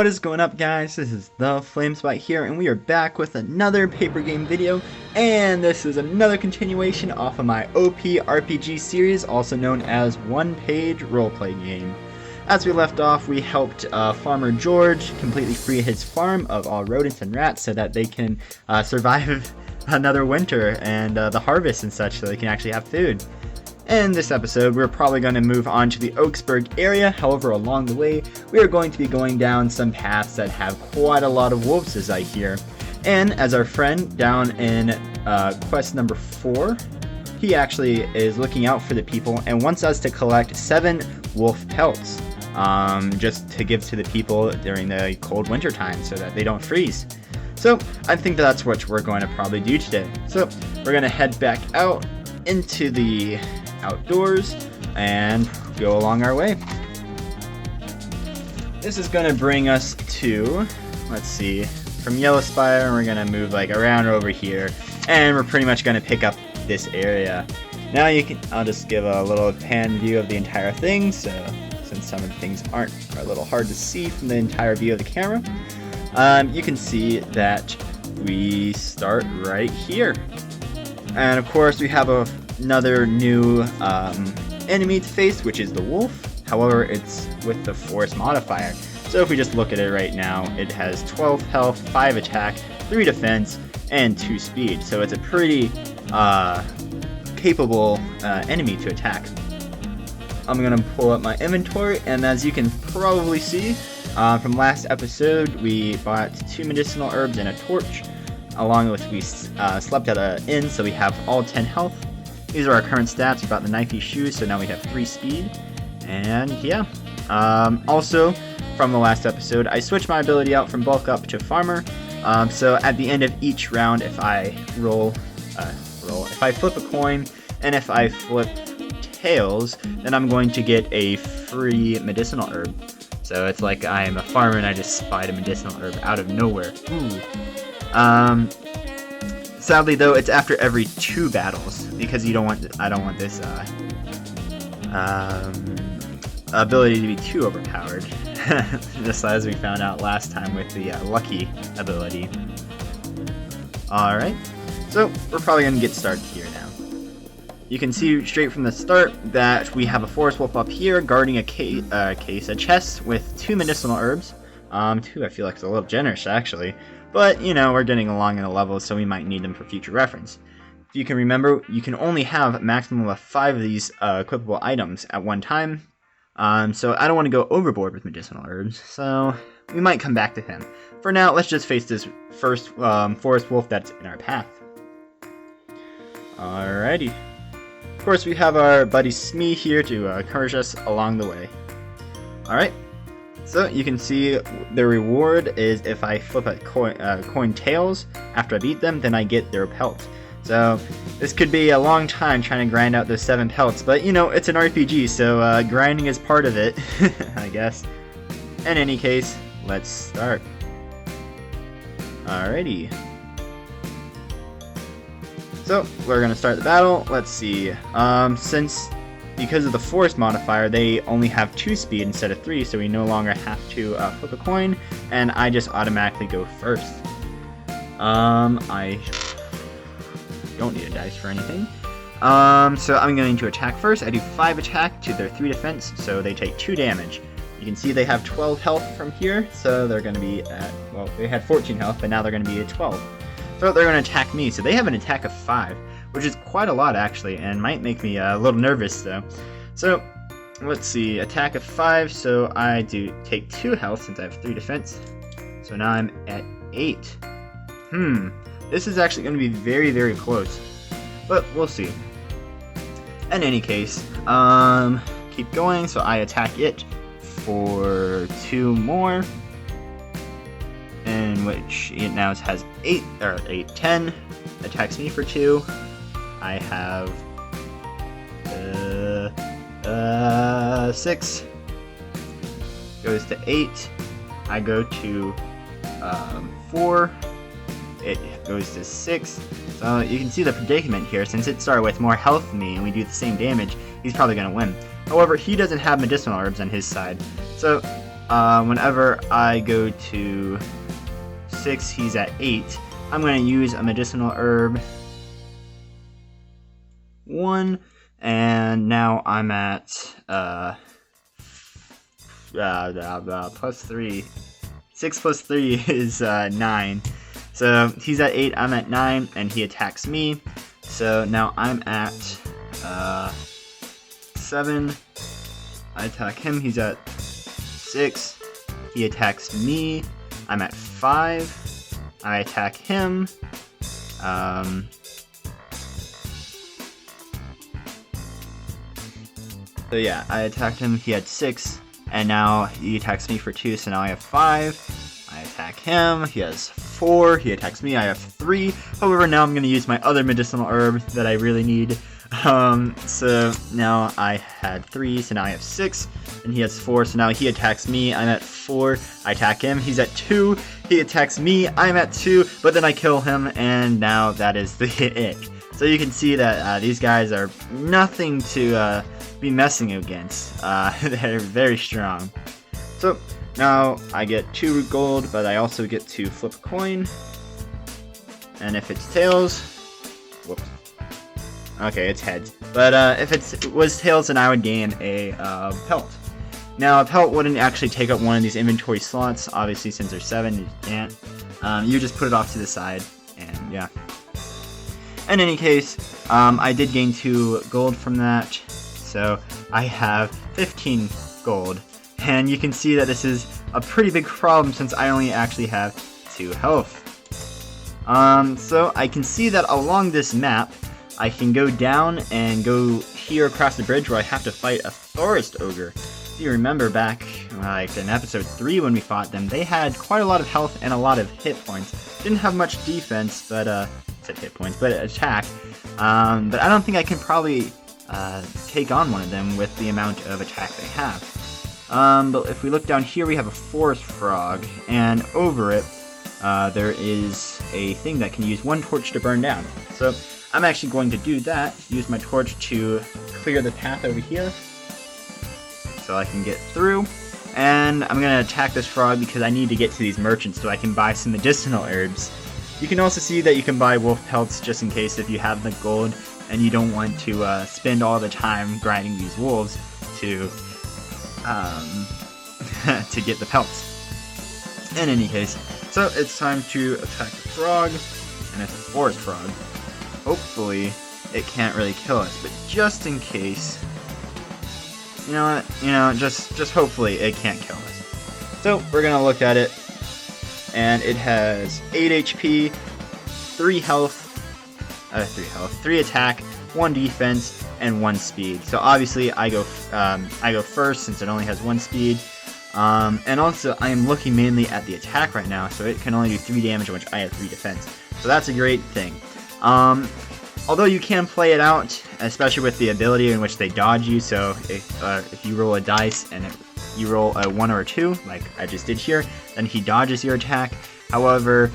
What is going up, guys? This is the Flamespot here, and we are back with another paper game video, and this is another continuation off of my OP RPG series, also known as one-page roleplay game. As we left off, we helped Farmer George completely free his farm of all rodents and rats so that they can survive another winter and the harvest and such, so they can actually have food. In this episode, we're probably going to move on to the Oaksburgh area. However, along the way, we are going to be going down some paths that have quite a lot of wolves, as I hear. And as our friend down in quest number 4, he actually is looking out for the people and wants us to collect 7 wolf pelts, just to give to the people during the cold winter time so that they don't freeze. So I think that's what we're going to probably do today. So we're going to head back out into the outdoors and go along our way. This is going to bring us to, let's see, from Yellowspire, we're going to move like around over here, and we're pretty much going to pick up this area. Now I'll just give a little pan view of the entire thing, so since some of the things are a little hard to see from the entire view of the camera, you can see that we start right here. And of course we have another new enemy to face, which is the wolf. However, it's with the force modifier. So if we just look at it right now, it has 12 health, 5 attack, 3 defense, and 2 speed. So it's a pretty capable enemy to attack. I'm going to pull up my inventory, and as you can probably see from last episode, we bought 2 medicinal herbs and a torch, along with we slept at an inn, so we have all 10 health. These are our current stats. We bought the knifey shoes, so now we have 3 speed. And yeah. Also, from the last episode, I switched my ability out from bulk up to farmer. So at the end of each round, if I if I flip a coin, and if I flip tails, then I'm going to get a free medicinal herb. So it's like I am a farmer and I just spied a medicinal herb out of nowhere. Ooh. Sadly though, it's after every 2 battles, because I don't want this ability to be too overpowered, just as we found out last time with the lucky ability. Alright, so we're probably going to get started here now. You can see straight from the start that we have a forest wolf up here guarding a chest with 2 medicinal herbs. 2 I feel like is a little generous actually. But, you know, we're getting along in a level, so we might need them for future reference. If you can remember, you can only have a maximum of 5 of these equipable items at one time. So I don't want to go overboard with medicinal herbs, so we might come back to him. For now, let's just face this first forest wolf that's in our path. Alrighty. Of course, we have our buddy Smee here to encourage us along the way. Alright. So you can see the reward is if I flip a coin tails after I beat them, then I get their pelt. So this could be a long time trying to grind out those 7 pelts, but you know, it's an RPG, so grinding is part of it, I guess. In any case, let's start. Alrighty. So we're gonna start the battle. Let's see. Because of the force modifier, they only have 2 speed instead of 3, so we no longer have to flip a coin, and I just automatically go first. I don't need a dice for anything. So I'm going to attack first. I do 5 attack to their 3 defense, so they take 2 damage. You can see they have 12 health from here, so they're going to be at, well, they had 14 health, but now they're going to be at 12. So they're going to attack me, so they have an attack of 5. Which is quite a lot actually, and might make me a little nervous though. So, let's see, attack of 5, so I do take 2 health since I have 3 defense. So now I'm at 8. This is actually going to be very, very close. But we'll see. In any case, keep going, so I attack it for 2 more. In which it now has 10. Attacks me for 2. I have 6. Goes to 8. I go to 4. It goes to 6. So you can see the predicament here. Since it started with more health than me and we do the same damage, he's probably going to win. However, he doesn't have medicinal herbs on his side. So whenever I go to 6, he's at 8. I'm going to use a medicinal herb 1, and now I'm at plus 3. 6 plus 3 is 9. So he's at 8, I'm at 9, and he attacks me. So now I'm at 7. I attack him, he's at 6. He attacks me. I'm at 5. I attack him. So yeah, I attacked him, he had 6, and now he attacks me for 2, so now I have 5. I attack him, he has 4, he attacks me, I have 3. However, now I'm going to use my other medicinal herb that I really need. So now I had 3, so now I have 6, and he has 4, so now he attacks me, I'm at 4, I attack him, he's at 2, he attacks me, I'm at 2, but then I kill him, and now that is it. So you can see that these guys are nothing to be messing against. They're very strong. So now I get 2 gold, but I also get to flip a coin, and if it's tails, whoops. Okay, it's heads. But if it was tails, then I would gain a pelt. Now, a pelt wouldn't actually take up one of these inventory slots. Obviously, since there's 7, you can't. You just put it off to the side, and yeah. In any case, I did gain 2 gold from that. So I have 15 gold. And you can see that this is a pretty big problem since I only actually have 2 health. So I can see that along this map, I can go down and go here across the bridge where I have to fight a forest ogre. If you remember back like in episode 3 when we fought them, they had quite a lot of health and a lot of hit points. Didn't have much defense, but said hit points, but attack. But I don't think I can probably take on one of them with the amount of attack they have. But if we look down here, we have a forest frog, and over it there is a thing that can use 1 torch to burn down. So I'm actually going to do that, use my torch to clear the path over here so I can get through. And I'm going to attack this frog because I need to get to these merchants so I can buy some medicinal herbs. You can also see that you can buy wolf pelts just in case if you have the gold and you don't want to spend all the time grinding these wolves to to get the pelts. In any case, so it's time to attack the frog, and it's a forest frog. Hopefully it can't really kill us, but just in case, you know what, just hopefully it can't kill us. So we're gonna look at it, and it has 8 HP, 3 health, 3 attack, 1 defense, and 1 speed. So obviously I go first since it only has 1 speed. And also I am looking mainly at the attack right now, so it can only do 3 damage, which I have 3 defense. So that's a great thing. Although you can play it out, especially with the ability in which they dodge you, so if you roll a dice and you roll a 1 or a 2, like I just did here, then he dodges your attack. However,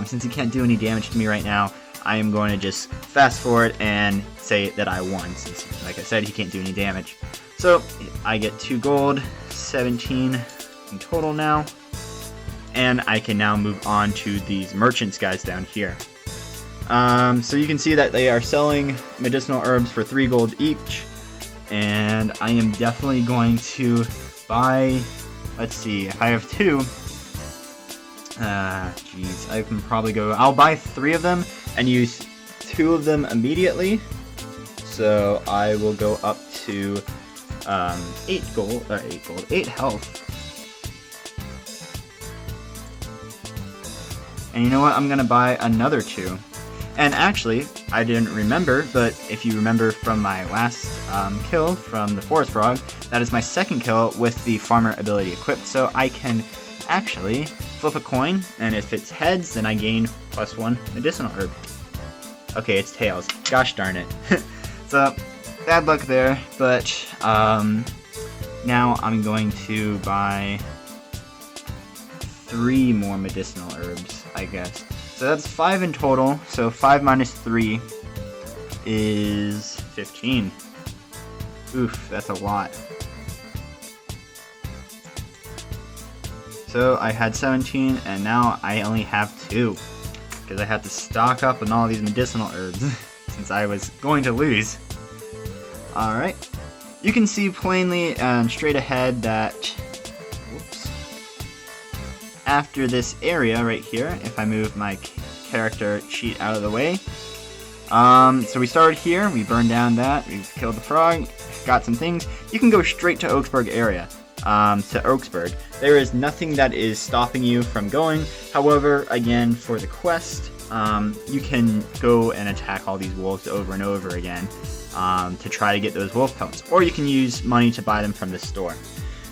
since he can't do any damage to me right now, I am going to just fast forward and say that I won, since, like I said, he can't do any damage. So, I get 2 gold, 17 in total now, and I can now move on to these merchants guys down here. So you can see that they are selling medicinal herbs for 3 gold each, and I am definitely going to buy, let's see, I have 2. Jeez, I can probably go, I'll buy 3 of them and use 2 of them immediately. So I will go up to 8 health. And you know what, I'm gonna buy another 2. And actually, I didn't remember, but if you remember from my last kill from the forest frog, that is my 2nd kill with the farmer ability equipped, so I can actually flip a coin, and if it's heads, then I gain +1 medicinal herb. Okay, it's tails. Gosh darn it. So, bad luck there, but now I'm going to buy 3 more medicinal herbs, I guess. So that's 5 in total, so 5 minus 3 is 15. Oof, that's a lot. So I had 17, and now I only have 2. Because I had to stock up on all these medicinal herbs, since I was going to lose. Alright. You can see plainly and straight ahead that... Whoops. After this area right here, if I move my character sheet out of the way. So we started here, we burned down that, we killed the frog, got some things. You can go straight to Oaksburgh area, to Oaksburgh. There is nothing that is stopping you from going. However, again, for the quest, you can go and attack all these wolves over and over again to try to get those wolf pelts. Or you can use money to buy them from the store.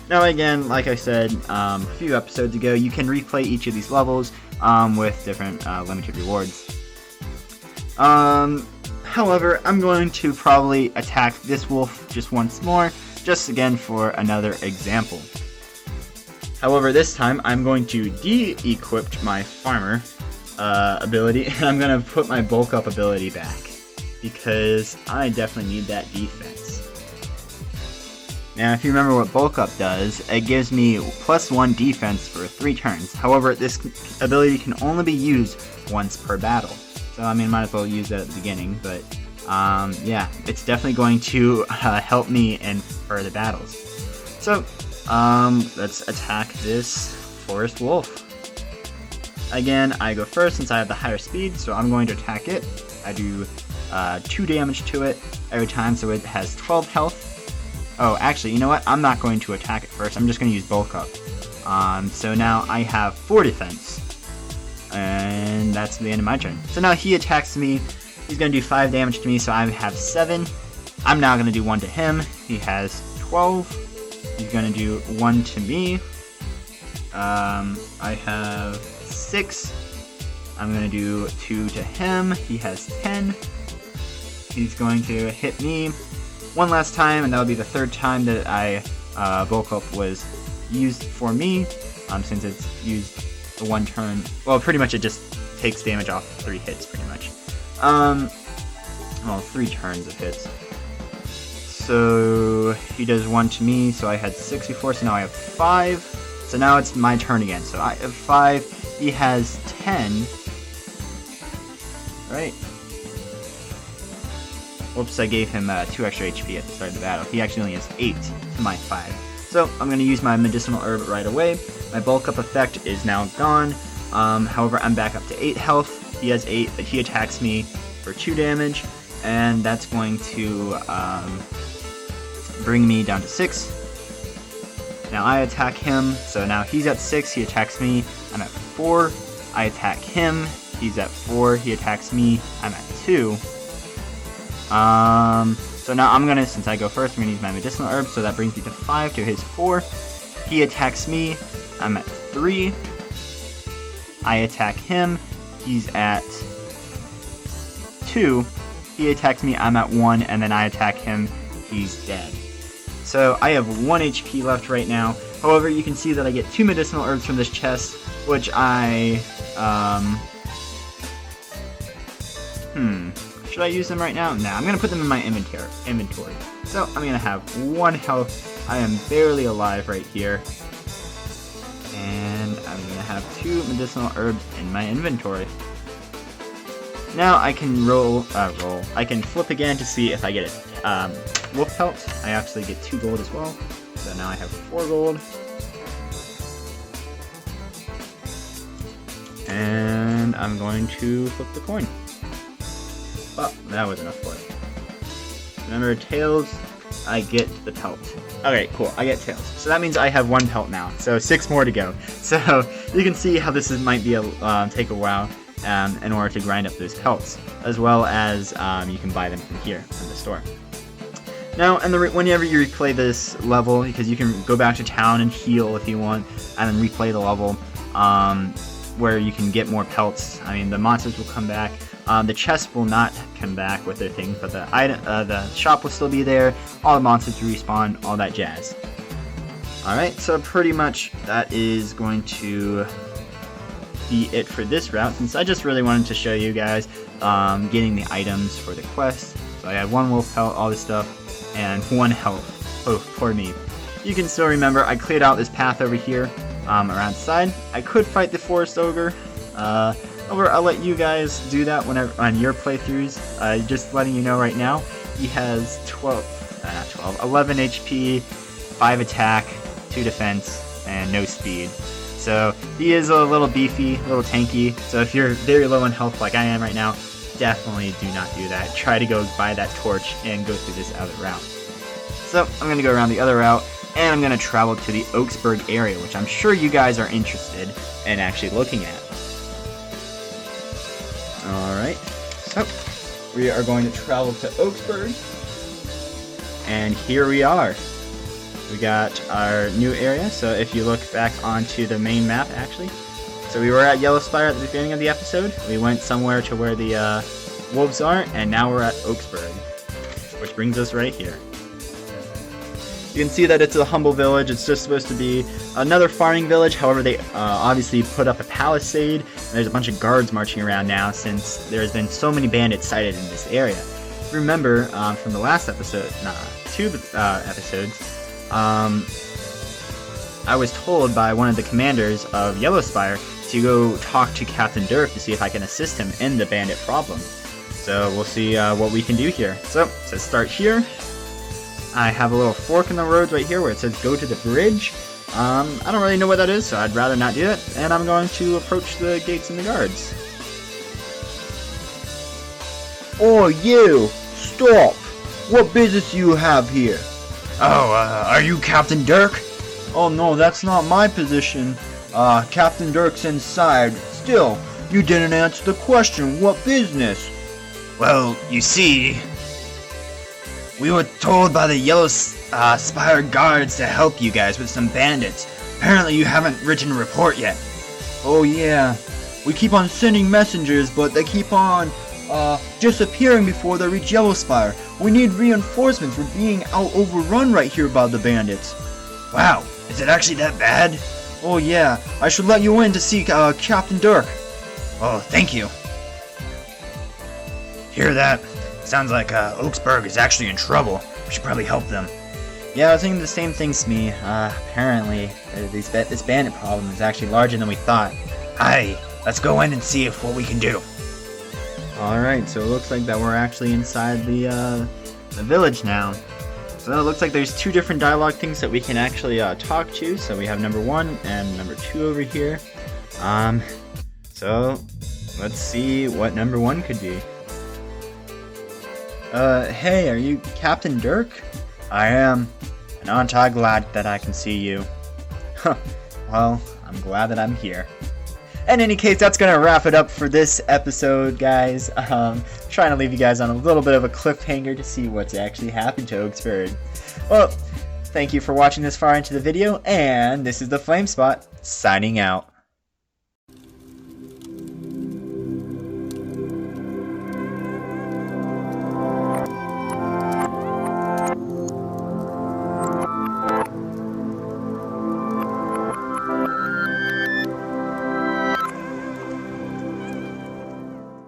Now again, like I said a few episodes ago, you can replay each of these levels with different limited rewards. However, I'm going to probably attack this wolf just once more, just again for another example. However, this time I'm going to de-equip my farmer ability, and I'm going to put my bulk up ability back, because I definitely need that defense. Now, if you remember what bulk up does, it gives me +1 defense for 3 turns. However, this ability can only be used once per battle. So, I mean, might as well use that at the beginning, but, yeah, it's definitely going to help me in further battles. So, let's attack this forest wolf. Again, I go first since I have the higher speed, so I'm going to attack it. I do 2 damage to it every time, so it has 12 health. Oh, actually, you know what? I'm not going to attack it first. I'm just going to use bulk up. So now I have 4 defense. And that's the end of my turn. So now he attacks me. He's going to do 5 damage to me, so I have 7. I'm now going to do 1 to him. He has 12. He's going to do 1 to me. I have 6. I'm going to do 2 to him. He has 10. He's going to hit me 1 last time, and that'll be the 3rd time that bulk up was used for me, since it's used the 1 turn. Well, pretty much it just takes damage off 3 hits, pretty much. Well, 3 turns of hits. So he does 1 to me, so I had 6 before, so now I have 5. So now it's my turn again. So I have 5, he has 10. Right. Whoops, I gave him 2 extra HP at the start of the battle. He actually only has 8 to my 5. So I'm going to use my medicinal herb right away. My bulk up effect is now gone. However, I'm back up to 8 health. He has 8, but he attacks me for 2 damage. And that's going to bring me down to 6. Now I attack him, so now he's at 6, he attacks me, I'm at 4. I attack him, he's at 4, he attacks me, I'm at 2. So now I'm gonna, since I go first, I'm gonna use my medicinal herb, so that brings me to 5 to his 4. He attacks me, I'm at 3. I attack him, he's at 2. He attacks me, I'm at 1, and then I attack him, he's dead. So I have 1 HP left right now. However, you can see that I get 2 medicinal herbs from this chest, which I, should I use them right now? Nah, I'm gonna put them in my inventory. So I'm gonna have 1 health. I am barely alive right here. And I'm gonna have 2 medicinal herbs in my inventory. Now I can I can flip again to see if I get it. Wolf pelt. I actually get 2 gold as well. So now I have 4 gold. And I'm going to flip the coin. Oh, that was enough for it. Remember, tails, I get the pelt. Okay, cool, I get tails. So that means I have 1 pelt now. So 6 more to go. So you can see how this might be take a while in order to grind up those pelts, as well as you can buy them from here, from the store. Now, and whenever you replay this level, because you can go back to town and heal if you want, and then replay the level, where you can get more pelts. I mean, the monsters will come back. The chest will not come back with their things, but the shop will still be there. All the monsters respawn, all that jazz. Alright, so pretty much that is going to be it for this route, since I just really wanted to show you guys getting the items for the quest. So I had 1 wolf pelt, all this stuff, and 1 health. Oh, poor me. You can still remember, I cleared out this path over here, around the side. I could fight the forest ogre. I'll let you guys do that whenever on your playthroughs. Just letting you know right now, he has 11 HP, 5 attack, 2 defense, and no speed. So he is a little beefy, a little tanky. So if you're very low in health like I am right now, definitely do not do that. Try to go buy that torch and go through this other route. So I'm going to go around the other route, and I'm going to travel to the Oaksburgh area, which I'm sure you guys are interested in actually looking at. Alright, so we are going to travel to Oaksburgh, and here we are. We got our new area, so if you look back onto the main map actually, so we were at Yellowspire at the beginning of the episode. We went somewhere to where the wolves are, and now we're at Oaksburgh, which brings us right here. You can see that it's a humble village. It's just supposed to be another farming village. However, they obviously put up a palisade. And there's a bunch of guards marching around now since there's been so many bandits sighted in this area. Remember from the last episode, 2 episodes, I was told by one of the commanders of Yellowspire to go talk to Captain Dirk to see if I can assist him in the bandit problem. So we'll see what we can do here. So let's start here. I have a little fork in the road right here where it says go to the bridge. I don't really know what that is, so I'd rather not do it. And I'm going to approach the gates and the guards. Oh, you! Stop! What business do you have here? Oh, are you Captain Dirk? Oh no, that's not my position. Captain Dirk's inside. Still, you didn't answer the question. What business? Well, you see, we were told by the Yellowspire guards to help you guys with some bandits. Apparently you haven't written a report yet. Oh yeah, we keep on sending messengers, but they keep on disappearing before they reach Yellowspire. We need reinforcements. We're being overrun right here by the bandits. Wow, is it actually that bad? Oh yeah, I should let you in to see Captain Dirk. Oh, thank you. Hear that? Sounds like Oaksburgh is actually in trouble. We should probably help them. Yeah, I was thinking the same thing, Smee. Apparently, this bandit problem is actually larger than we thought. Aye, let's go in and see what we can do. Alright, so it looks like that we're actually inside the village now. So it looks like there's 2 different dialogue things that we can actually talk to. So we have number 1 and number 2 over here. So let's see what number 1 could be. Hey, are you Captain Dirk? I am. And aren't I glad that I can see you? Well, I'm glad that I'm here. In any case, that's going to wrap it up for this episode, guys. Trying to leave you guys on a little bit of a cliffhanger to see what's actually happened to Oaksburgh. Well, thank you for watching this far into the video, and this is the Flamespot, signing out.